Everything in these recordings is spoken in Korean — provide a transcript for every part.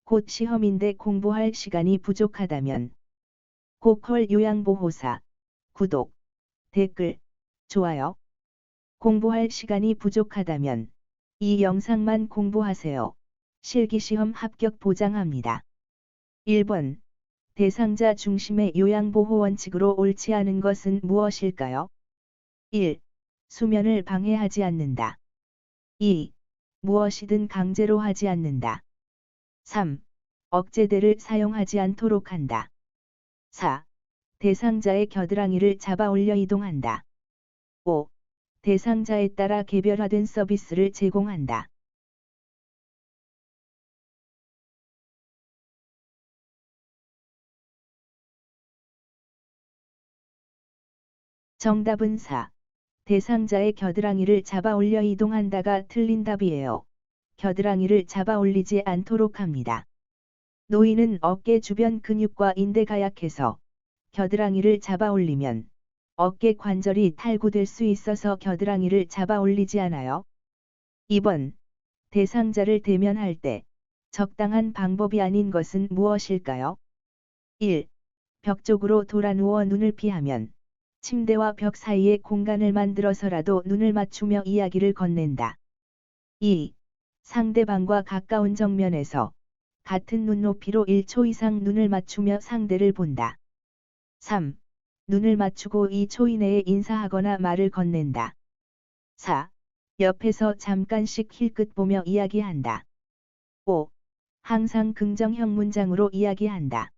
곧 시험인데 공부할 시간이 부족하다면 고퀄 요양보호사 구독, 댓글, 좋아요. 공부할 시간이 부족하다면 이 영상만 공부하세요. 실기시험 합격 보장합니다. 1번. 대상자 중심의 요양보호 원칙으로 옳지 않은 것은 무엇일까요? 1. 수면을 방해하지 않는다. 2. 무엇이든 강제로 하지 않는다. 3. 억제대를 사용하지 않도록 한다. 4. 대상자의 겨드랑이를 잡아 올려 이동한다. 5. 대상자에 따라 개별화된 서비스를 제공한다. 정답은 4. 대상자의 겨드랑이를 잡아 올려 이동한다가 틀린 답이에요. 겨드랑이를 잡아 올리지 않도록 합니다. 노인은 어깨 주변 근육과 인대가 약해서 겨드랑이를 잡아 올리면 어깨 관절이 탈구될 수 있어서 겨드랑이를 잡아 올리지 않아요. 2번. 대상자를 대면할 때 적당한 방법이 아닌 것은 무엇일까요? 1. 벽 쪽으로 돌아 누워 눈을 피하면 침대와 벽 사이에 공간을 만들어서라도 눈을 맞추며 이야기를 건넨다. 2. 상대방과 가까운 정면에서 같은 눈높이로 1초 이상 눈을 맞추며 상대를 본다. 3. 눈을 맞추고 2초 이내에 인사하거나 말을 건넨다. 4. 옆에서 잠깐씩 힐끗 보며 이야기한다. 5. 항상 긍정형 문장으로 이야기한다.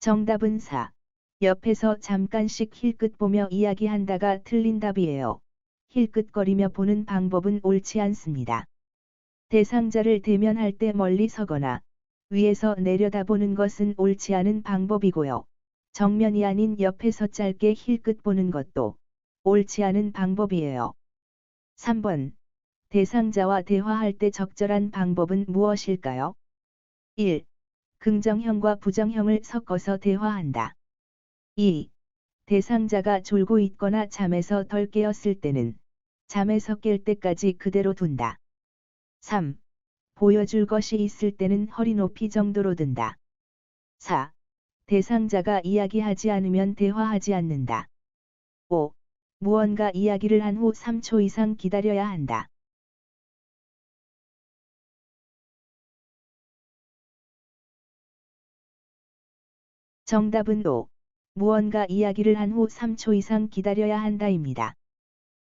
정답은 4. 옆에서 잠깐씩 힐끗 보며 이야기한다가 틀린 답이에요. 힐끗거리며 보는 방법은 옳지 않습니다. 대상자를 대면할 때 멀리 서거나 위에서 내려다보는 것은 옳지 않은 방법이고요. 정면이 아닌 옆에서 짧게 힐끗 보는 것도 옳지 않은 방법이에요. 3번. 대상자와 대화할 때 적절한 방법은 무엇일까요? 1. 긍정형과 부정형을 섞어서 대화한다. 2. 대상자가 졸고 있거나 잠에서 덜 깨었을 때는 잠에서 깰 때까지 그대로 둔다. 3. 보여줄 것이 있을 때는 허리 높이 정도로 든다. 4. 대상자가 이야기하지 않으면 대화하지 않는다. 5. 무언가 이야기를 한 후 3초 이상 기다려야 한다. 정답은 5. 무언가 이야기를 한 후 3초 이상 기다려야 한다입니다.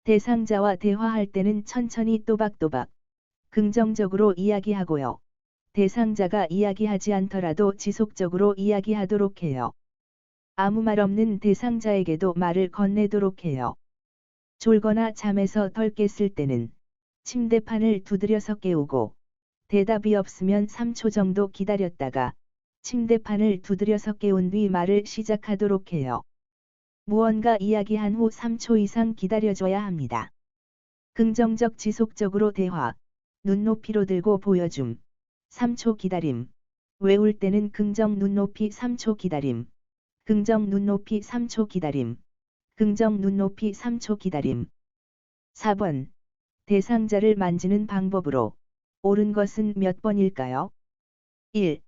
대상자와 대화할 때는 천천히 또박또박 긍정적으로 이야기하고요. 대상자가 이야기하지 않더라도 지속적으로 이야기하도록 해요. 아무 말 없는 대상자에게도 말을 건네도록 해요. 졸거나 잠에서 덜 깼을 때는 침대판을 두드려서 깨우고 대답이 없으면 3초 정도 기다렸다가 침대판을 두드려서 깨운 뒤 말을 시작하도록 해요. 무언가 이야기한 후 3초 이상 기다려줘야 합니다. 긍정적 지속적으로 대화, 눈높이로 들고 보여줌, 3초 기다림, 외울 때는 긍정 눈높이 3초 기다림, 긍정 눈높이 3초 기다림, 긍정 눈높이 3초 기다림. 4번. 대상자를 만지는 방법으로 옳은 것은 몇 번일까요? 1.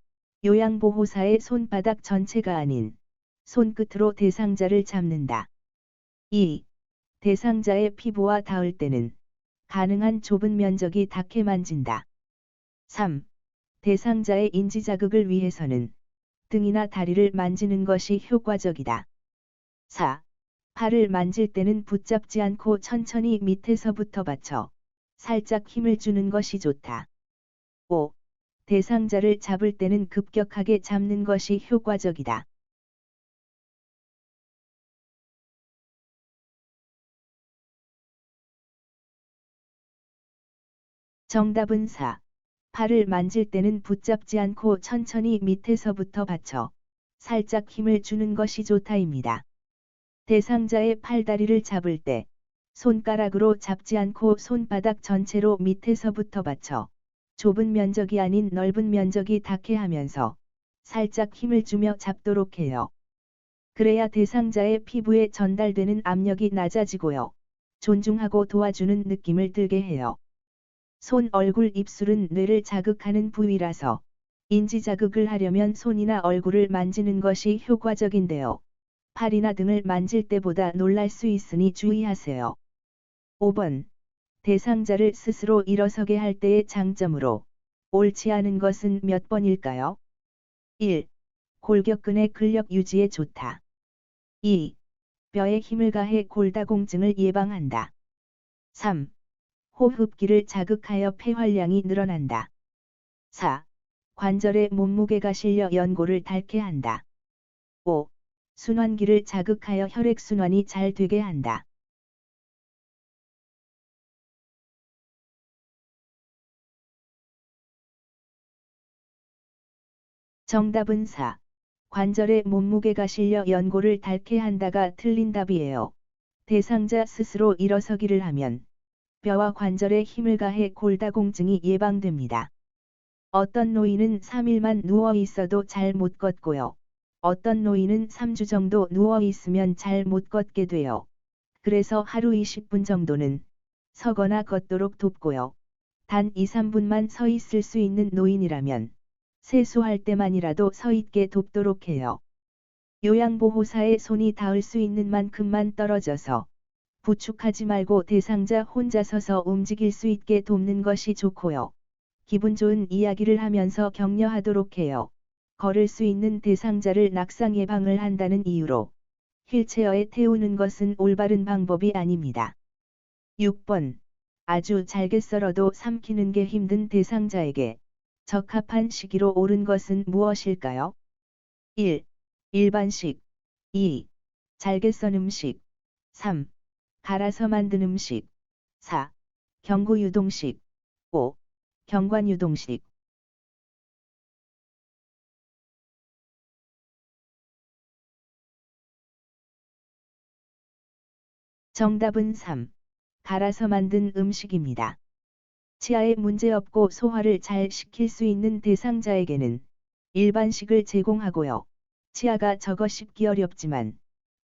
요양보호사의 손바닥 전체가 아닌 손끝으로 대상자를 잡는다. 2. 대상자의 피부와 닿을 때는 가능한 좁은 면적이 닿게 만진다. 3. 대상자의 인지 자극을 위해서는 등이나 다리를 만지는 것이 효과적이다. 4. 팔을 만질 때는 붙잡지 않고 천천히 밑에서부터 받쳐 살짝 힘을 주는 것이 좋다. 5. 대상자를 잡을 때는 급격하게 잡는 것이 효과적이다. 정답은 4. 팔을 만질 때는 붙잡지 않고 천천히 밑에서부터 받쳐 살짝 힘을 주는 것이 좋다입니다. 대상자의 팔다리를 잡을 때 손가락으로 잡지 않고 손바닥 전체로 밑에서부터 받쳐 좁은 면적이 아닌 넓은 면적이 닿게 하면서 살짝 힘을 주며 잡도록 해요. 그래야 대상자의 피부에 전달되는 압력이 낮아지고요. 존중하고 도와주는 느낌을 들게 해요. 손, 얼굴, 입술은 뇌를 자극하는 부위라서 인지 자극을 하려면 손이나 얼굴을 만지는 것이 효과적인데요. 팔이나 등을 만질 때보다 놀랄 수 있으니 주의하세요. 5번. 대상자를 스스로 일어서게 할 때의 장점으로 옳지 않은 것은 몇 번일까요? 1. 골격근의 근력 유지에 좋다. 2. 뼈에 힘을 가해 골다공증을 예방한다. 3. 호흡기를 자극하여 폐활량이 늘어난다. 4. 관절에 몸무게가 실려 연골을 닳게 한다. 5. 순환기를 자극하여 혈액순환이 잘 되게 한다. 정답은 4. 관절에 몸무게가 실려 연골을 닳게 한다가 틀린 답이에요. 대상자 스스로 일어서기를 하면 뼈와 관절에 힘을 가해 골다공증이 예방됩니다. 어떤 노인은 3일만 누워 있어도 잘 못 걷고요. 어떤 노인은 3주 정도 누워 있으면 잘 못 걷게 돼요. 그래서 하루 20분 정도는 서거나 걷도록 돕고요. 단 2, 3분만 서 있을 수 있는 노인이라면 세수할 때만이라도 서 있게 돕도록 해요. 요양보호사의 손이 닿을 수 있는 만큼만 떨어져서 부축하지 말고 대상자 혼자 서서 움직일 수 있게 돕는 것이 좋고요. 기분 좋은 이야기를 하면서 격려하도록 해요. 걸을 수 있는 대상자를 낙상 예방을 한다는 이유로 휠체어에 태우는 것은 올바른 방법이 아닙니다. 6번. 아주 잘게 썰어도 삼키는 게 힘든 대상자에게 적합한 시기로 옳은 것은 무엇일까요? 1. 일반식. 2. 잘게 썬 음식. 3. 갈아서 만든 음식. 4. 경구유동식. 5. 경관유동식. 정답은 3. 갈아서 만든 음식입니다. 치아에 문제없고 소화를 잘 시킬 수 있는 대상자에게는 일반식을 제공하고요. 치아가 적어 씹기 어렵지만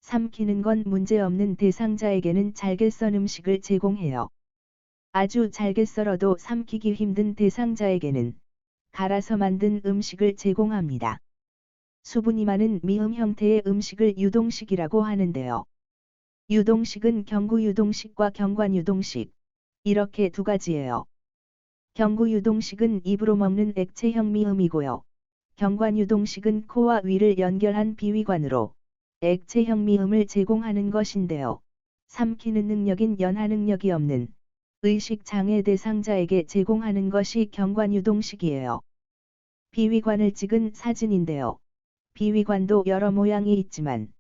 삼키는 건 문제없는 대상자에게는 잘게 썬 음식을 제공해요. 아주 잘게 썰어도 삼키기 힘든 대상자에게는 갈아서 만든 음식을 제공합니다. 수분이 많은 미음 형태의 음식을 유동식이라고 하는데요. 유동식은 경구유동식과 경관유동식, 이렇게 두 가지예요. 경구유동식은 입으로 먹는 액체형 미음이고요. 경관유동식은 코와 위를 연결한 비위관으로 액체형 미음을 제공하는 것인데요. 삼키는 능력인 연하 능력이 없는 의식장애 대상자에게 제공하는 것이 경관유동식이에요. 비위관을 찍은 사진인데요. 비위관도 여러 모양이 있지만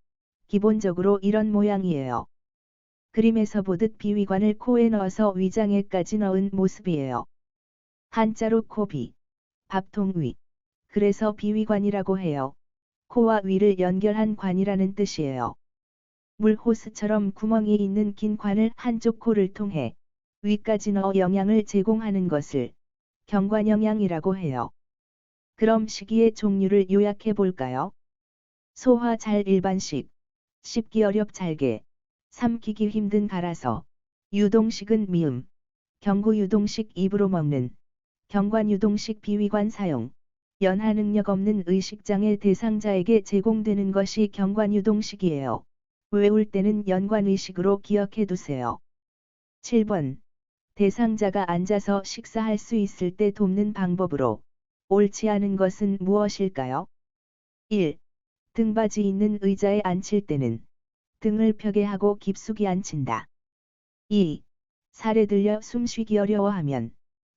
기본적으로 이런 모양이에요. 그림에서 보듯 비위관을 코에 넣어서 위장에까지 넣은 모습이에요. 한자로 코비, 밥통 위. 그래서 비위관이라고 해요. 코와 위를 연결한 관이라는 뜻이에요. 물 호스처럼 구멍이 있는 긴 관을 한쪽 코를 통해 위까지 넣어 영양을 제공하는 것을 경관영양이라고 해요. 그럼 식이의 종류를 요약해 볼까요? 소화 잘 일반식, 씹기 어렵 잘게, 삼키기 힘든 갈아서, 유동식은 미음, 경구유동식 입으로 먹는, 경관유동식 비위관 사용, 연하 능력 없는 의식장애 대상자에게 제공되는 것이 경관유동식이에요. 외울 때는 연관의식으로 기억해 두세요. 7번. 대상자가 앉아서 식사할 수 있을 때 돕는 방법으로 옳지 않은 것은 무엇일까요? 1. 등받이 있는 의자에 앉힐 때는 등을 펴게 하고 깊숙이 앉힌다. 2. 살에 들려 숨쉬기 어려워하면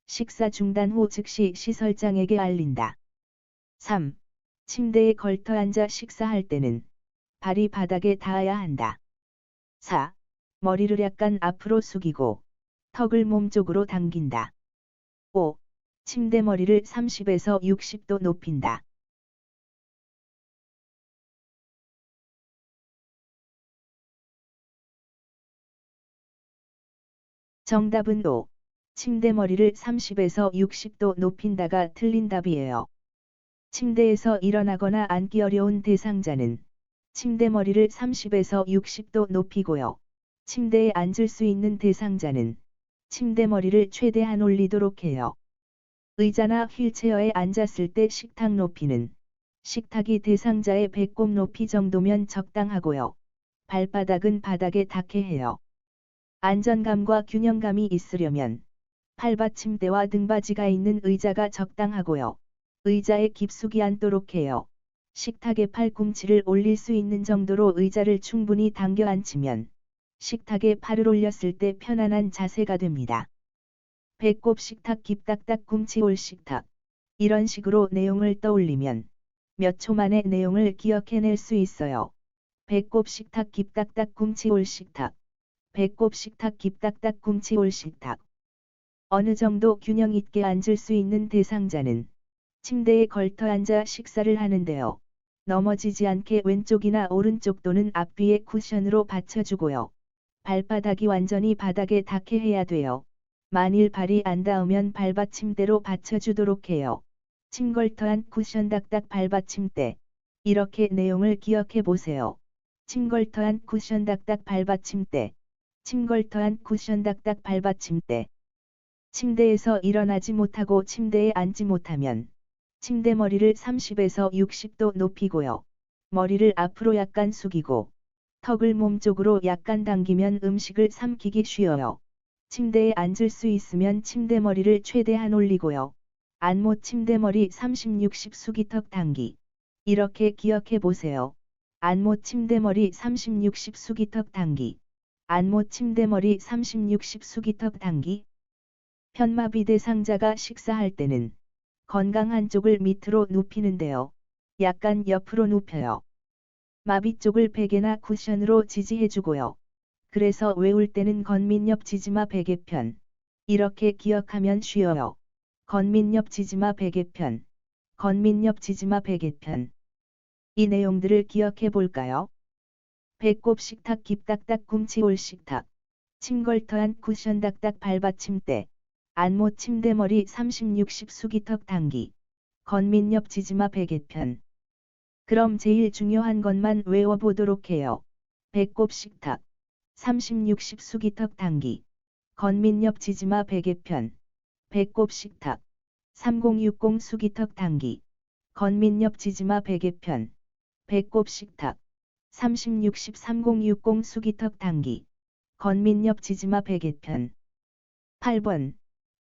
식사 중단 후 즉시 시설장에게 알린다. 3. 침대에 걸터 앉아 식사할 때는 발이 바닥에 닿아야 한다. 4. 머리를 약간 앞으로 숙이고 턱을 몸쪽으로 당긴다. 5. 침대 머리를 30에서 60도 높인다. 정답은 5. 침대 머리를 30에서 60도 높인다가 틀린 답이에요. 침대에서 일어나거나 앉기 어려운 대상자는 침대 머리를 30에서 60도 높이고요. 침대에 앉을 수 있는 대상자는 침대 머리를 최대한 올리도록 해요. 의자나 휠체어에 앉았을 때 식탁 높이는 식탁이 대상자의 배꼽 높이 정도면 적당하고요. 발바닥은 바닥에 닿게 해요. 안정감과 균형감이 있으려면 팔받침대와 등받이가 있는 의자가 적당하고요. 의자에 깊숙이 앉도록 해요. 식탁에 팔꿈치를 올릴 수 있는 정도로 의자를 충분히 당겨 앉히면 식탁에 팔을 올렸을 때 편안한 자세가 됩니다. 배꼽 식탁 깁딱딱 꿈치 올 식탁. 이런 식으로 내용을 떠올리면 몇 초 만에 내용을 기억해낼 수 있어요. 배꼽 식탁 깁딱딱 꿈치 올 식탁. 배꼽 식탁 깁딱딱 꿈치 올 식탁. 어느 정도 균형 있게 앉을 수 있는 대상자는 침대에 걸터 앉아 식사를 하는데요. 넘어지지 않게 왼쪽이나 오른쪽 또는 앞뒤에 쿠션으로 받쳐주고요. 발바닥이 완전히 바닥에 닿게 해야 돼요. 만일 발이 안 닿으면 발받침대로 받쳐주도록 해요. 침걸터한 쿠션 딱딱 발받침대. 이렇게 내용을 기억해 보세요. 침걸터한 쿠션 딱딱 발받침대. 침걸터한 쿠션 딱딱 발받침대. 침대에서 일어나지 못하고 침대에 앉지 못하면 침대 머리를 30에서 60도 높이고요. 머리를 앞으로 약간 숙이고 턱을 몸쪽으로 약간 당기면 음식을 삼키기 쉬워요. 침대에 앉을 수 있으면 침대 머리를 최대한 올리고요. 안못 침대 머리 30-60 숙이턱 당기. 이렇게 기억해 보세요. 안못 침대 머리 30-60 숙이턱 당기. 안못 침대 머리 30-60 숙이턱 당기. 편마비 대상자가 식사할 때는 건강 한쪽을 밑으로 눕히는데요. 약간 옆으로 눕혀요. 마비 쪽을 베개나 쿠션으로 지지해주고요. 그래서 외울 때는 건민옆 지지마 베개편. 이렇게 기억하면 쉬워요. 건민옆 지지마 베개편. 건민옆 지지마 베개편. 이 내용들을 기억해 볼까요? 배꼽 식탁 깁딱딱 꿈치 올 식탁. 침걸터한 쿠션 딱딱 발받침대. 안못 침대 머리 30-60 숙이턱 당기. 건민옆 지지마 베개편. 그럼 제일 중요한 것만 외워보도록 해요. 배꼽 식탁. 30-60 숙이턱 당기. 건민옆 지지마 베개편. 배꼽 식탁. 30-60 숙이턱 당기. 건민옆 지지마 베개편. 배꼽 식탁. 30-60 30-60 숙이턱 당기. 건민옆 지지마 베개편. 8번.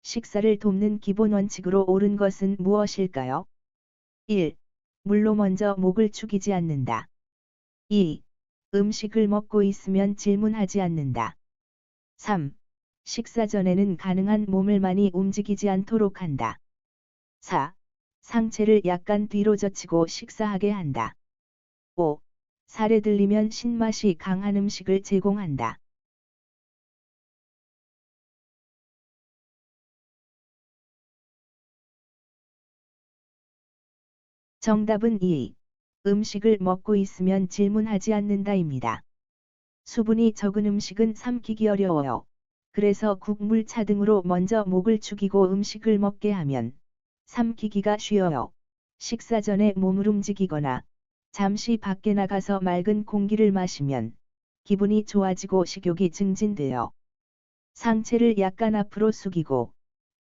식사를 돕는 기본 원칙으로 옳은 것은 무엇일까요? 1. 물로 먼저 목을 축이지 않는다. 2. 음식을 먹고 있으면 질문하지 않는다. 3. 식사 전에는 가능한 몸을 많이 움직이지 않도록 한다. 4. 상체를 약간 뒤로 젖히고 식사하게 한다. 5. 살에 들리면 신맛이 강한 음식을 제공한다. 정답은 2. 음식을 먹고 있으면 질문하지 않는다입니다. 수분이 적은 음식은 삼키기 어려워요. 그래서 국물, 차 등으로 먼저 목을 축이고 음식을 먹게 하면 삼키기가 쉬워요. 식사 전에 몸을 움직이거나 잠시 밖에 나가서 맑은 공기를 마시면 기분이 좋아지고 식욕이 증진돼요. 상체를 약간 앞으로 숙이고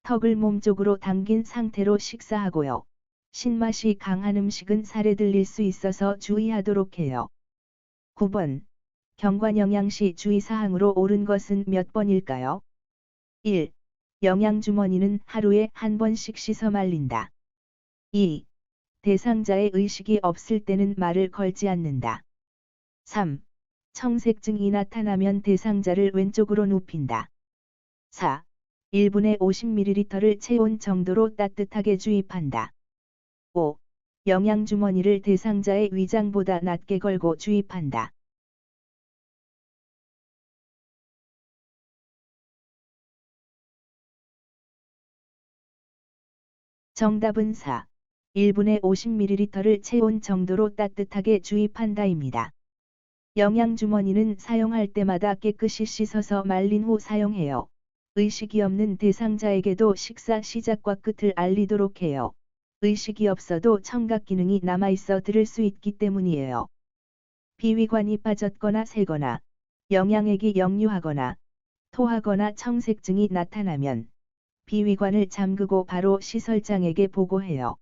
턱을 몸쪽으로 당긴 상태로 식사하고요. 신맛이 강한 음식은 살에 들릴 수 있어서 주의하도록 해요. 9번. 경관영양시 주의사항으로 옳은 것은 몇 번일까요? 1. 영양주머니는 하루에 한 번씩 씻어 말린다. 2. 대상자의 의식이 없을 때는 말을 걸지 않는다. 3. 청색증이 나타나면 대상자를 왼쪽으로 눕힌다. 4. 1분에 50ml를 체온 정도로 따뜻하게 주입한다. 5. 영양주머니를 대상자의 위장보다 낮게 걸고 주입한다. 정답은 4. 1분에 50ml를 체온 정도로 따뜻하게 주입한다입니다. 영양주머니는 사용할 때마다 깨끗이 씻어서 말린 후 사용해요. 의식이 없는 대상자에게도 식사 시작과 끝을 알리도록 해요. 의식이 없어도 청각 기능이 남아있어 들을 수 있기 때문이에요. 비위관이 빠졌거나 새거나 영양액이 역류하거나 토하거나 청색증이 나타나면 비위관을 잠그고 바로 시설장에게 보고해요.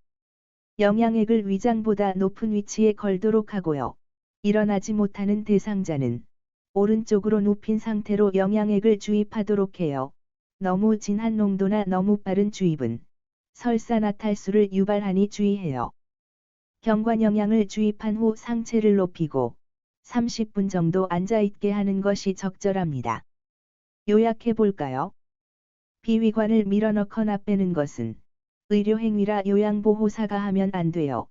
영양액을 위장보다 높은 위치에 걸도록 하고요. 일어나지 못하는 대상자는 오른쪽으로 눕힌 상태로 영양액을 주입하도록 해요. 너무 진한 농도나 너무 빠른 주입은 설사 나탈수를 유발하니 주의해요. 경관영양을 주입한 후 상체를 높이고 30분 정도 앉아있게 하는 것이 적절합니다. 요약해 볼까요? 비위관을 밀어넣거나 빼는 것은 의료행위라 요양보호사가 하면 안 돼요.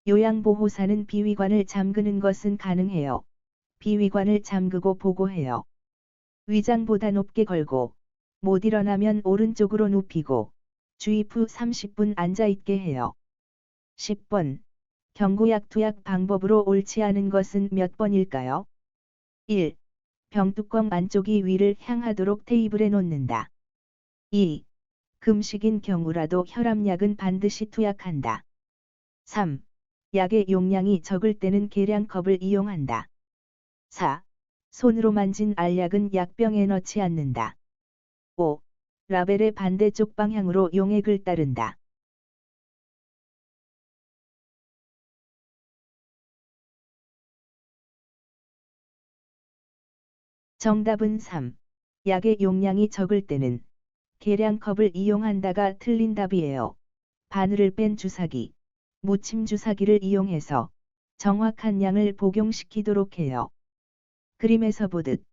요양보호사는 비위관을 잠그는 것은 가능해요. 비위관을 잠그고 보고해요. 위장보다 높게 걸고 못 일어나면 오른쪽으로 눕히고 주입 후 30분 앉아있게 해요. 10번. 경구약 투약 방법으로 옳지 않은 것은 몇 번일까요? 1. 병뚜껑 안쪽이 위를 향하도록 테이블에 놓는다. 2. 금식인 경우라도 혈압약은 반드시 투약한다. 3. 약의 용량이 적을 때는 계량컵을 이용한다. 4. 손으로 만진 알약은 약병에 넣지 않는다. 5. 라벨의 반대쪽 방향으로 용액을 따른다. 정답은 3. 약의 용량이 적을 때는 계량컵을 이용한다가 틀린 답이에요. 바늘을 뺀 주사기, 무침 주사기를 이용해서 정확한 양을 복용시키도록 해요. 그림에서 보듯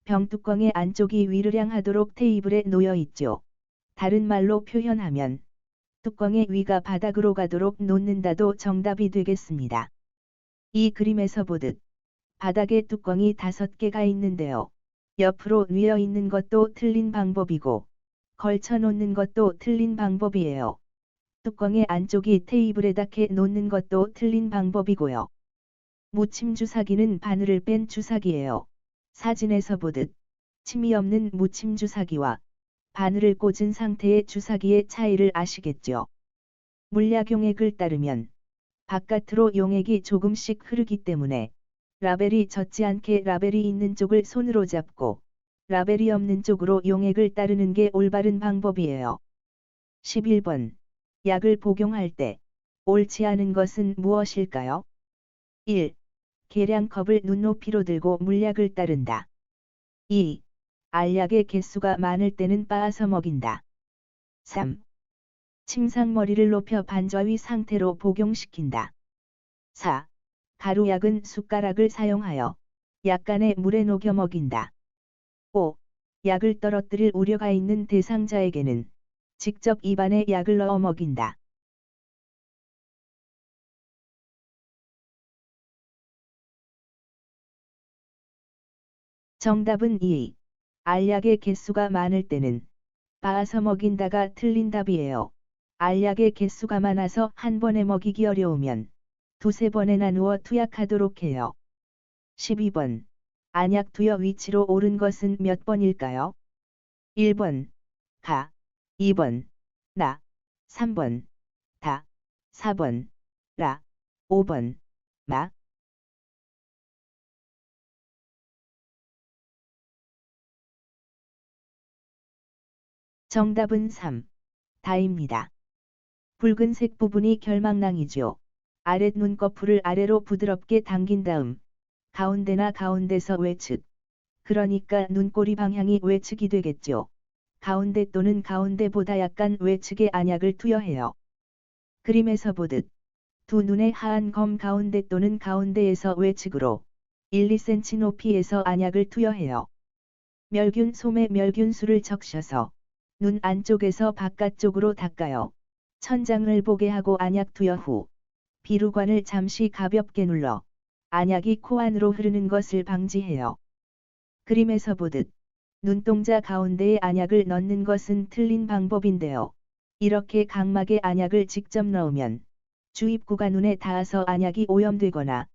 병뚜껑의 안쪽이 위를 향하도록 테이블에 놓여 있죠. 다른 말로 표현하면 뚜껑의 위가 바닥으로 가도록 놓는다도 정답이 되겠습니다. 이 그림에서 보듯 바닥에 뚜껑이 5개가 있는데요. 옆으로 뉘어 있는 것도 틀린 방법이고 걸쳐 놓는 것도 틀린 방법이에요. 뚜껑의 안쪽이 테이블에 닿게 놓는 것도 틀린 방법이고요. 무침 주사기는 바늘을 뺀 주사기예요. 사진에서 보듯 침이 없는 무침 주사기와 바늘을 꽂은 상태의 주사기의 차이를 아시겠죠? 물약 용액을 따르면 바깥으로 용액이 조금씩 흐르기 때문에 라벨이 젖지 않게 라벨이 있는 쪽을 손으로 잡고 라벨이 없는 쪽으로 용액을 따르는 게 올바른 방법이에요. 11번. 약을 복용할 때 옳지 않은 것은 무엇일까요? 1. 계량컵을 눈높이로 들고 물약을 따른다. 2. 알약의 개수가 많을 때는 빻아서 먹인다. 3. 침상머리를 높여 반좌위 상태로 복용시킨다. 4. 가루약은 숟가락을 사용하여 약간의 물에 녹여 먹인다. 5. 약을 떨어뜨릴 우려가 있는 대상자에게는 직접 입안에 약을 넣어 먹인다. 정답은 2. 알약의 개수가 많을 때는 빻아서 먹인다가 틀린 답이에요. 알약의 개수가 많아서 한 번에 먹이기 어려우면 두세 번에 나누어 투약하도록 해요. 12번. 안약 투여 위치로 옳은 것은 몇 번일까요? 1번. 가. 2번. 나. 3번. 다. 4번. 라. 5번. 마. 정답은 3. 다입니다. 붉은색 부분이 결막낭이죠. 아랫 눈꺼풀을 아래로 부드럽게 당긴 다음 가운데나 가운데서 외측, 그러니까 눈꼬리 방향이 외측이 되겠죠. 가운데 또는 가운데보다 약간 외측에 안약을 투여해요. 그림에서 보듯 두 눈의 하안 검 가운데 또는 가운데에서 외측으로 1, 2cm 높이에서 안약을 투여해요. 멸균 솜에 멸균수를 적셔서 눈 안쪽에서 바깥쪽으로 닦아요. 천장을 보게 하고 안약 투여 후 비루관을 잠시 가볍게 눌러 안약이 코 안으로 흐르는 것을 방지해요. 그림에서 보듯 눈동자 가운데에 안약을 넣는 것은 틀린 방법인데요. 이렇게 각막에 안약을 직접 넣으면 주입구가 눈에 닿아서 안약이 오염되거나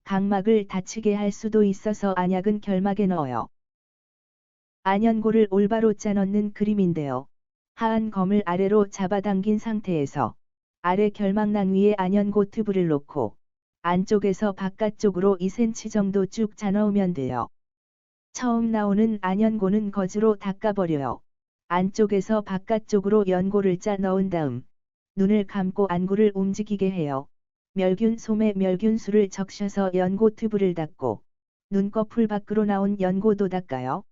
각막을 다치게 할 수도 있어서 안약은 결막에 넣어요. 안연고를 올바로 짜 넣는 그림인데요. 하안 검을 아래로 잡아당긴 상태에서 아래 결막낭 위에 안연고 튜브를 놓고 안쪽에서 바깥쪽으로 2cm 정도 쭉 짜넣으면 돼요. 처음 나오는 안연고는 거즈로 닦아버려요. 안쪽에서 바깥쪽으로 연고를 짜 넣은 다음 눈을 감고 안구를 움직이게 해요. 멸균 솜에 멸균수를 적셔서 연고 튜브를 닫고 눈꺼풀 밖으로 나온 연고도 닦아요.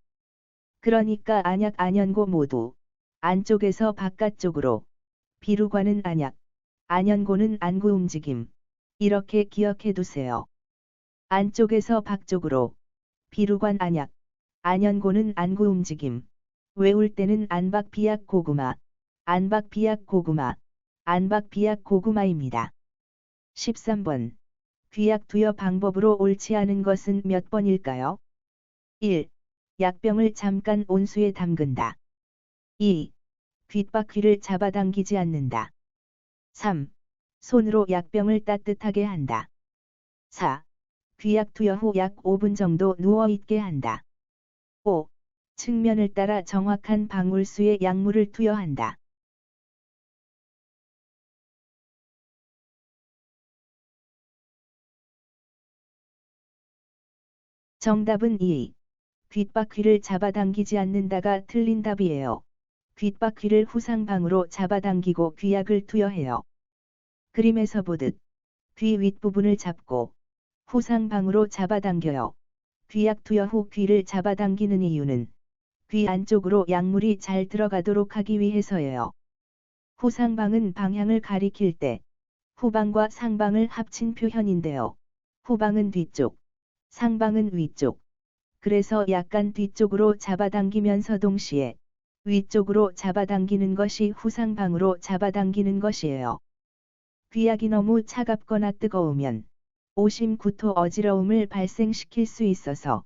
그러니까 안약 안연고 모두 안쪽에서 바깥쪽으로, 비루관은 안약, 안연고는 안구 움직임. 이렇게 기억해 두세요. 안쪽에서 밖쪽으로, 비루관 안약, 안연고는 안구 움직임. 외울 때는 안박 비약 고구마, 안박 비약 고구마, 안박 비약 고구마입니다. 13번. 귀약 투여 방법으로 옳지 않은 것은 몇 번일까요? 1. 약병을 잠깐 온수에 담근다. 2. 귓바퀴를 잡아당기지 않는다. 3. 손으로 약병을 따뜻하게 한다. 4. 귀약 투여 후 약 5분 정도 누워있게 한다. 5. 측면을 따라 정확한 방울수에 약물을 투여한다. 정답은 2. 귓바퀴를 잡아당기지 않는다가 틀린 답이에요. 귓바퀴를 후상방으로 잡아당기고 귀약을 투여해요. 그림에서 보듯 귀 윗부분을 잡고 후상방으로 잡아당겨요. 귀약 투여 후 귀를 잡아당기는 이유는 귀 안쪽으로 약물이 잘 들어가도록 하기 위해서예요. 후상방은 방향을 가리킬 때 후방과 상방을 합친 표현인데요. 후방은 뒤쪽, 상방은 위쪽. 그래서 약간 뒤쪽으로 잡아당기면서 동시에 위쪽으로 잡아당기는 것이 후상방으로 잡아당기는 것이에요. 귀약이 너무 차갑거나 뜨거우면 오심 구토 어지러움을 발생시킬 수 있어서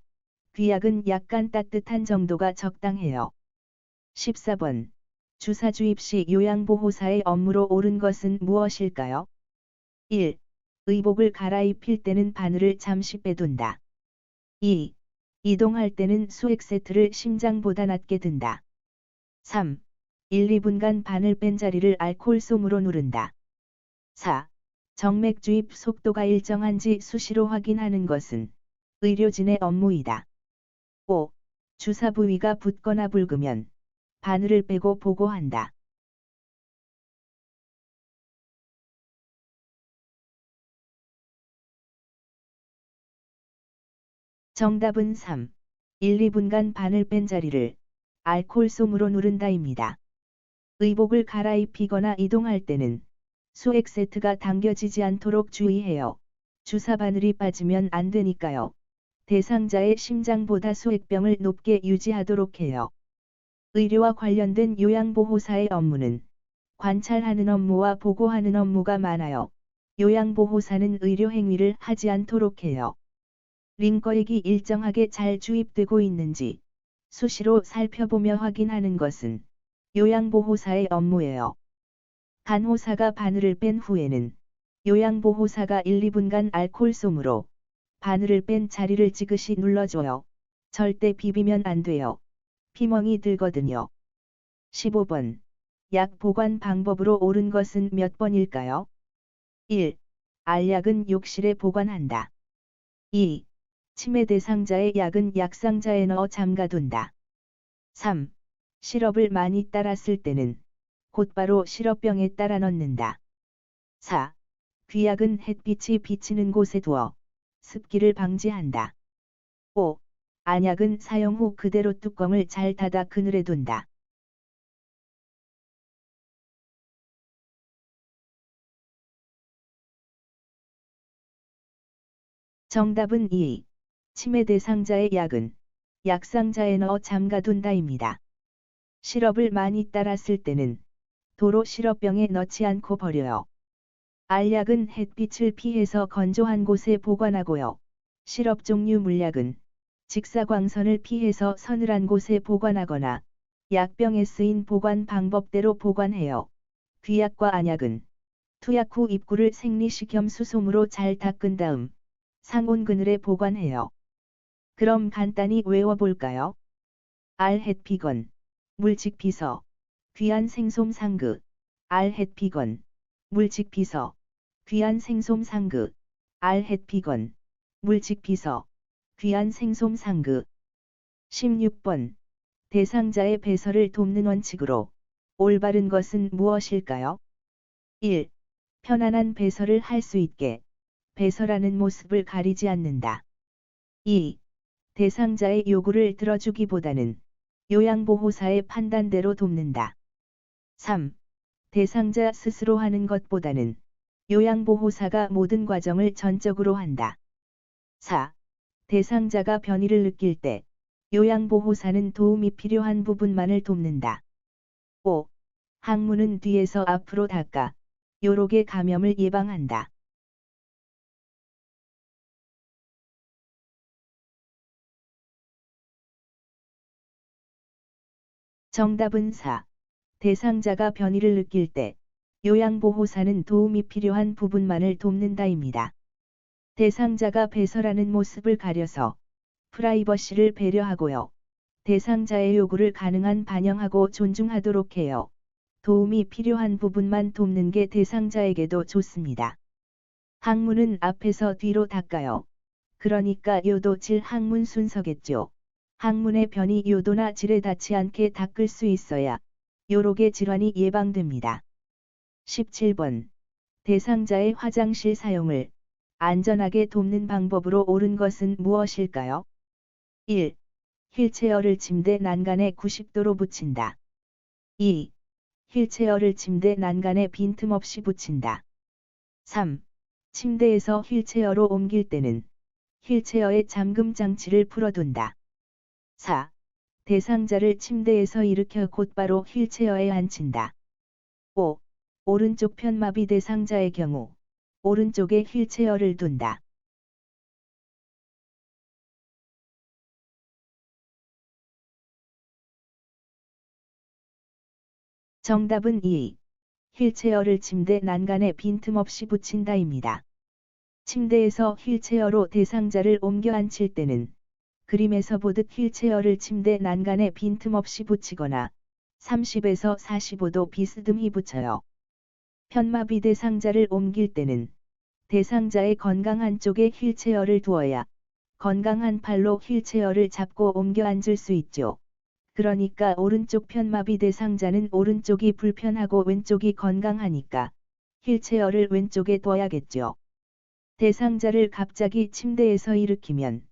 귀약은 약간 따뜻한 정도가 적당해요. 14번. 주사 주입 시 요양보호사의 업무로 옳은 것은 무엇일까요? 1. 의복을 갈아입힐 때는 바늘을 잠시 빼둔다. 2. 이동할 때는 수액 세트를 심장보다 낮게 든다. 3. 1, 2분간 바늘 뺀 자리를 알코올솜으로 누른다. 4. 정맥 주입 속도가 일정한지 수시로 확인하는 것은 의료진의 업무이다. 5. 주사 부위가 붓거나 붉으면 바늘을 빼고 보고한다. 정답은 3. 1, 2분간 바늘 뺀 자리를 알코올솜으로 누른다입니다. 의복을 갈아입히거나 이동할 때는 수액 세트가 당겨지지 않도록 주의해요. 주사 바늘이 빠지면 안 되니까요. 대상자의 심장보다 수액병을 높게 유지하도록 해요. 의료와 관련된 요양보호사의 업무는 관찰하는 업무와 보고하는 업무가 많아요. 요양보호사는 의료 행위를 하지 않도록 해요. 링거액이 일정하게 잘 주입되고 있는지 수시로 살펴보며 확인하는 것은 요양보호사의 업무예요. 간호사가 바늘을 뺀 후에는 요양보호사가 1, 2분간 알코올솜으로 바늘을 뺀 자리를 지그시 눌러줘요. 절대 비비면 안 돼요. 피멍이 들거든요. 15번. 약 보관 방법으로 옳은 것은 몇 번일까요? 1. 알약은 욕실에 보관한다. 2. 치매 대상자의 약은 약상자에 넣어 잠가둔다. 3. 시럽을 많이 따랐을 때는 곧바로 시럽병에 따라 넣는다. 4. 귀약은 햇빛이 비치는 곳에 두어 습기를 방지한다. 5. 안약은 사용 후 그대로 뚜껑을 잘 닫아 그늘에 둔다. 정답은 2. 치매 대상자의 약은 약상자에 넣어 잠가둔다입니다. 시럽을 많이 따랐을 때는 도로 시럽병에 넣지 않고 버려요. 알약은 햇빛을 피해서 건조한 곳에 보관하고요. 시럽 종류 물약은 직사광선을 피해서 서늘한 곳에 보관하거나 약병에 쓰인 보관 방법대로 보관해요. 귀약과 안약은 투약 후 입구를 생리식 겸 수솜으로 잘 닦은 다음 상온 그늘에 보관해요. 그럼 간단히 외워볼까요? 알햇피건, 물직비서, 귀한 생솜 상그, 알햇피건, 물직비서, 귀한 생솜 상그, 알헷비건, 물직비서, 귀한 생솜 상그. 16번. 대상자의 배설을 돕는 원칙으로 올바른 것은 무엇일까요? 1. 편안한 배설을 할 수 있게 배설하는 모습을 가리지 않는다. 2. 대상자의 요구를 들어주기보다는 요양보호사의 판단대로 돕는다. 3. 대상자 스스로 하는 것보다는 요양보호사가 모든 과정을 전적으로 한다. 4. 대상자가 변이를 느낄 때 요양보호사는 도움이 필요한 부분만을 돕는다. 5. 항문은 뒤에서 앞으로 닦아 요로게 감염을 예방한다. 정답은 4. 대상자가 변이를 느낄 때 요양보호사는 도움이 필요한 부분만을 돕는다입니다. 대상자가 배설하는 모습을 가려서 프라이버시를 배려하고요. 대상자의 요구를 가능한 반영하고 존중하도록 해요. 도움이 필요한 부분만 돕는 게 대상자에게도 좋습니다. 항문은 앞에서 뒤로 닦아요. 그러니까 요도 질 항문 순서겠죠. 항문의 변이 요도나 질에 닿지 않게 닦을 수 있어야 요로게 질환이 예방됩니다. 17번. 대상자의 화장실 사용을 안전하게 돕는 방법으로 옳은 것은 무엇일까요? 1. 휠체어를 침대 난간에 90도로 붙인다. 2. 휠체어를 침대 난간에 빈틈없이 붙인다. 3. 침대에서 휠체어로 옮길 때는 휠체어의 잠금 장치를 풀어둔다. 4. 대상자를 침대에서 일으켜 곧바로 휠체어에 앉힌다. 5. 오른쪽 편마비 대상자의 경우 오른쪽에 휠체어를 둔다. 정답은 2. 휠체어를 침대 난간에 빈틈없이 붙인다입니다. 침대에서 휠체어로 대상자를 옮겨 앉힐 때는 그림에서 보듯 휠체어를 침대 난간에 빈틈없이 붙이거나 30에서 45도 비스듬히 붙여요. 편마비 대상자를 옮길 때는 대상자의 건강한 쪽에 휠체어를 두어야 건강한 팔로 휠체어를 잡고 옮겨 앉을 수 있죠. 그러니까 오른쪽 편마비 대상자는 오른쪽이 불편하고 왼쪽이 건강하니까 휠체어를 왼쪽에 둬야겠죠. 대상자를 갑자기 침대에서 일으키면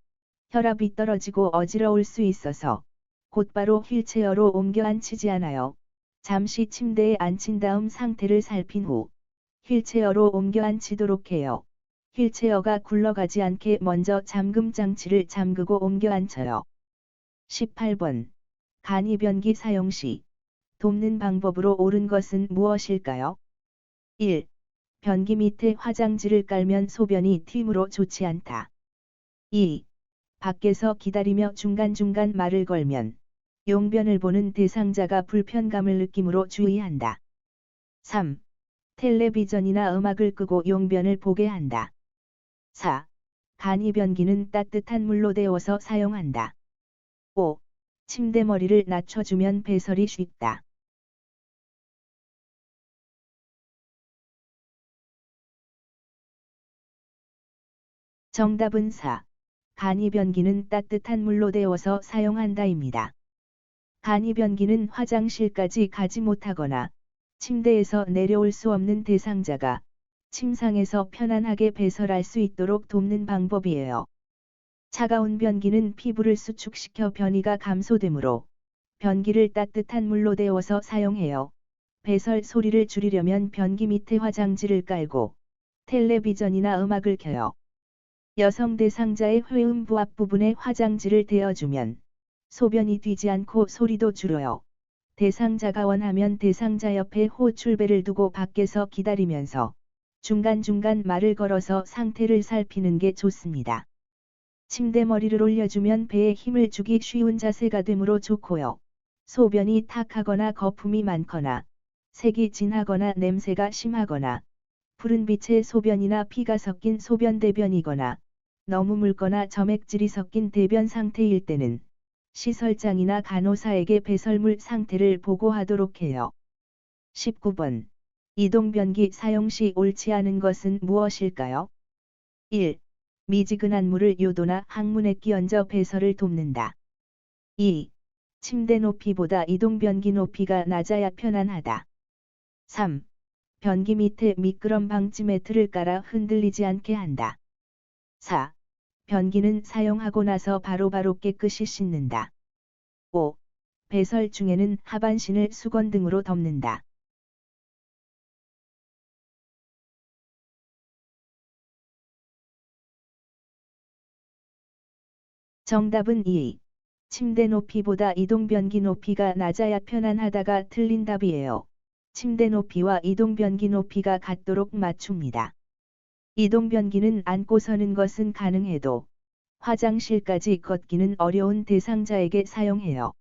혈압이 떨어지고 어지러울 수 있어서 곧바로 휠체어로 옮겨 앉히지 않아요. 잠시 침대에 앉힌 다음 상태를 살핀 후 휠체어로 옮겨 앉히도록 해요. 휠체어가 굴러가지 않게 먼저 잠금 장치를 잠그고 옮겨 앉혀요. 18번. 간이변기 사용 시 돕는 방법으로 옳은 것은 무엇일까요? 1. 변기 밑에 화장지를 깔면 소변이 튀므로 좋지 않다. 2. 밖에서 기다리며 중간중간 말을 걸면 용변을 보는 대상자가 불편감을 느끼므로 주의한다. 3. 텔레비전이나 음악을 끄고 용변을 보게 한다. 4. 간이변기는 따뜻한 물로 데워서 사용한다. 5. 침대머리를 낮춰주면 배설이 쉽다. 정답은 4. 간이변기는 따뜻한 물로 데워서 사용한다입니다. 간이변기는 화장실까지 가지 못하거나 침대에서 내려올 수 없는 대상자가 침상에서 편안하게 배설할 수 있도록 돕는 방법이에요. 차가운 변기는 피부를 수축시켜 변이가 감소되므로 변기를 따뜻한 물로 데워서 사용해요. 배설 소리를 줄이려면 변기 밑에 화장지를 깔고 텔레비전이나 음악을 켜요. 여성 대상자의 회음부 앞부분에 화장지를 대어주면 소변이 뛰지 않고 소리도 줄어요. 대상자가 원하면 대상자 옆에 호출배를 두고 밖에서 기다리면서 중간중간 말을 걸어서 상태를 살피는 게 좋습니다. 침대머리를 올려주면 배에 힘을 주기 쉬운 자세가 되므로 좋고요. 소변이 탁하거나 거품이 많거나 색이 진하거나 냄새가 심하거나 푸른 빛의 소변이나 피가 섞인 소변대변이거나 너무 묽거나 점액질이 섞인 대변 상태일 때는 시설장이나 간호사에게 배설물 상태를 보고하도록 해요. 19번. 이동변기 사용 시 옳지 않은 것은 무엇일까요? 1. 미지근한 물을 요도나 항문에 끼얹어 배설을 돕는다. 2. 침대 높이보다 이동변기 높이가 낮아야 편안하다. 3. 변기 밑에 미끄럼 방지 매트를 깔아 흔들리지 않게 한다. 4. 변기는 사용하고 나서 바로바로 깨끗이 씻는다. 5. 배설 중에는 하반신을 수건 등으로 덮는다. 정답은 2. 침대 높이보다 이동변기 높이가 낮아야 편안하다가 틀린 답이에요. 침대 높이와 이동변기 높이가 같도록 맞춥니다. 이동변기는 앉고 서는 것은 가능해도 화장실까지 걷기는 어려운 대상자에게 사용해요.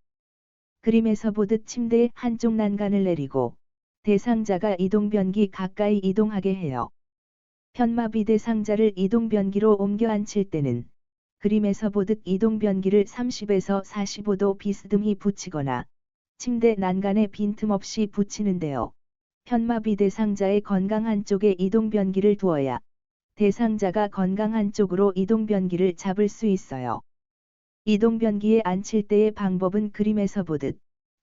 그림에서 보듯 침대의 한쪽 난간을 내리고 대상자가 이동변기 가까이 이동하게 해요. 편마비 대상자를 이동변기로 옮겨 앉힐 때는 그림에서 보듯 이동변기를 30에서 45도 비스듬히 붙이거나 침대 난간에 빈틈없이 붙이는데요. 편마비 대상자의 건강한 쪽에 이동변기를 두어야 대상자가 건강한 쪽으로 이동변기를 잡을 수 있어요. 이동변기에 앉힐 때의 방법은 그림에서 보듯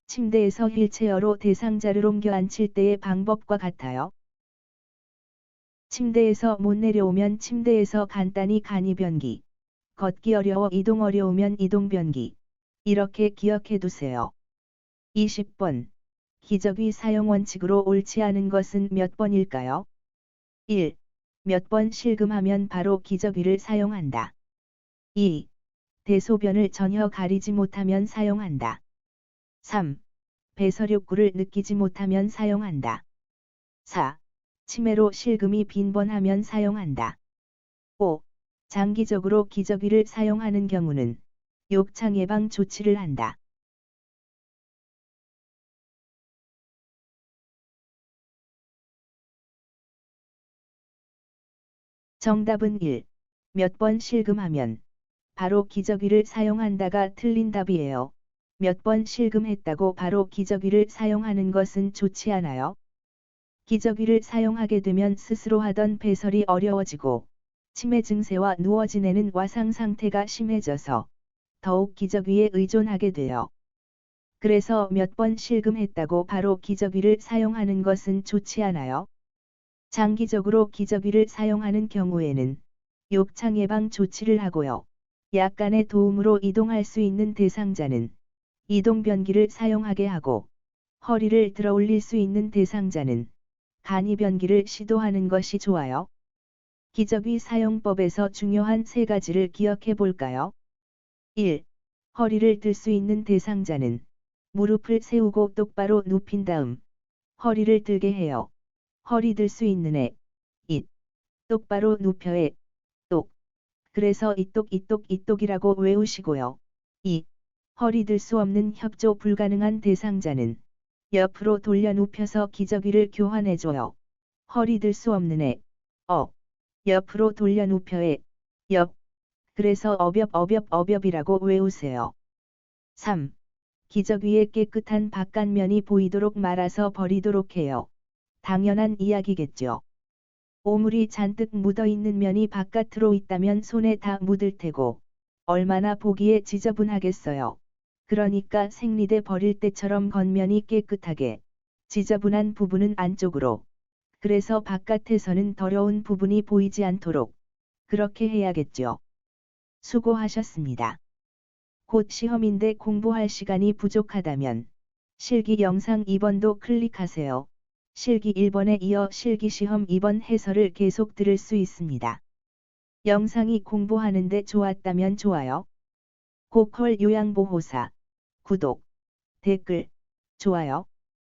침대에서 휠체어로 대상자를 옮겨 앉힐 때의 방법과 같아요. 침대에서 못 내려오면 침대에서 간단히 간이변기, 걷기 어려워 이동 어려우면 이동변기, 이렇게 기억해 두세요. 20번. 기저귀 사용 원칙으로 옳지 않은 것은 몇 번일까요? 1. 몇 번 실금하면 바로 기저귀를 사용한다. 2. 대소변을 전혀 가리지 못하면 사용한다. 3. 배설욕구를 느끼지 못하면 사용한다. 4. 치매로 실금이 빈번하면 사용한다. 5. 장기적으로 기저귀를 사용하는 경우는 욕창 예방 조치를 한다. 정답은 1. 몇 번 실금하면 바로 기저귀를 사용한다가 틀린 답이에요. 몇 번 실금했다고 바로 기저귀를 사용하는 것은 좋지 않아요. 기저귀를 사용하게 되면 스스로 하던 배설이 어려워지고 치매 증세와 누워 지내는 와상 상태가 심해져서 더욱 기저귀에 의존하게 돼요. 그래서 몇 번 실금했다고 바로 기저귀를 사용하는 것은 좋지 않아요. 장기적으로 기저귀를 사용하는 경우에는 욕창 예방 조치를 하고요. 약간의 도움으로 이동할 수 있는 대상자는 이동변기를 사용하게 하고 허리를 들어 올릴 수 있는 대상자는 간이변기를 시도하는 것이 좋아요. 기저귀 사용법에서 중요한 3가지를 기억해 볼까요? 1. 허리를 들 수 있는 대상자는 무릎을 세우고 똑바로 눕힌 다음 허리를 들게 해요. 허리 들 수 있는 애, 잇, 똑바로 눕혀에, 똑. 그래서 이똑이똑이똑이라고 외우시고요. 2. 허리 들 수 없는 협조 불가능한 대상자는 옆으로 돌려 눕혀서 기저귀를 교환해줘요. 허리 들 수 없는 애, 옆으로 돌려 눕혀에, 옆. 그래서 어벽이라고 외우세요. 3. 기저귀의 깨끗한 바깥면이 보이도록 말아서 버리도록 해요. 당연한 이야기겠죠. 오물이 잔뜩 묻어있는 면이 바깥으로 있다면 손에 다 묻을 테고 얼마나 보기에 지저분하겠어요. 그러니까 생리대 버릴 때처럼 겉면이 깨끗하게, 지저분한 부분은 안쪽으로, 그래서 바깥에서는 더러운 부분이 보이지 않도록 그렇게 해야겠죠. 수고하셨습니다. 곧 시험인데 공부할 시간이 부족하다면 실기 영상 2번도 클릭하세요. 실기 1번에 이어 실기시험 2번 해설을 계속 들을 수 있습니다. 영상이 공부하는데 좋았다면 좋아요, 고퀄 요양보호사, 구독, 댓글, 좋아요.